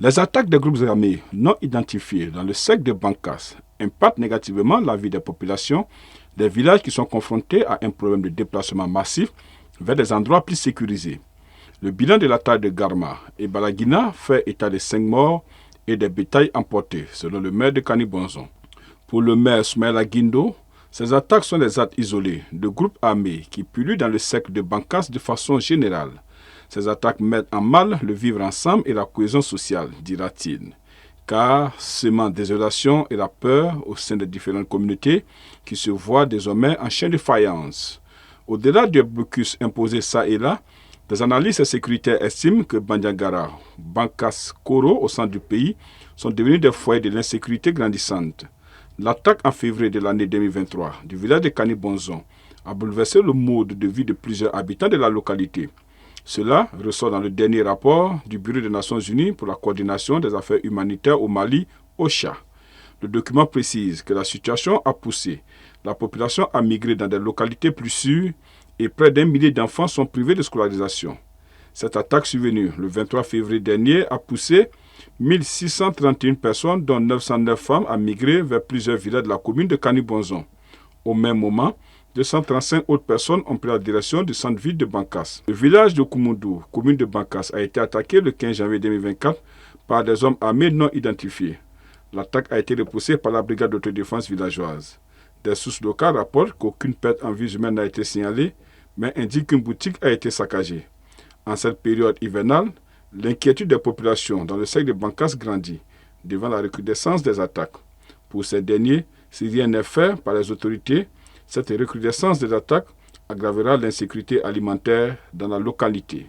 Les attaques des groupes armés non identifiés dans le secteur de Bankas impactent négativement la vie des populations des villages qui sont confrontés à un problème de déplacement massif vers des endroits plus sécurisés. Le bilan de l'attaque de Garma et Balagina fait état de 5 morts et des bétails emportés, selon le maire de Kanibonzon. Pour le maire Smaila Guindo, ces attaques sont des actes isolés de groupes armés qui pullulent dans le secteur de Bankas de façon générale. Ces attaques mettent en mal le vivre ensemble et la cohésion sociale, dira-t-il, car semant désolation et la peur au sein des différentes communautés qui se voient désormais en chaîne de faïence. Au-delà des blocus imposés ça et là, des analystes sécuritaires estiment que Bandiagara, Bankas, Koro au centre du pays sont devenus des foyers de l'insécurité grandissante. L'attaque en février de l'année 2023 du village de Kanibonzon a bouleversé le mode de vie de plusieurs habitants de la localité. Cela ressort dans le dernier rapport du Bureau des Nations Unies pour la coordination des affaires humanitaires au Mali, OCHA. Le document précise que la situation a poussé la population à migrer dans des localités plus sûres et près d'un millier d'enfants sont privés de scolarisation. Cette attaque survenue le 23 février dernier a poussé 1631 personnes, dont 909 femmes, à migrer vers plusieurs villages de la commune de Kanibonzon. Au même moment, 235 autres personnes ont pris la direction du centre-ville de Bankas. Le village de Koumoudou, commune de Bankas, a été attaqué le 15 janvier 2024 par des hommes armés non identifiés. L'attaque a été repoussée par la brigade d'autodéfense villageoise. Des sources locales rapportent qu'aucune perte en vie humaine n'a été signalée, mais indiquent qu'une boutique a été saccagée. En cette période hivernale, l'inquiétude des populations dans le secteur de Bankas grandit devant la recrudescence des attaques. Pour ces derniers, si rien n'est fait par les autorités, cette recrudescence des attaques aggravera l'insécurité alimentaire dans la localité.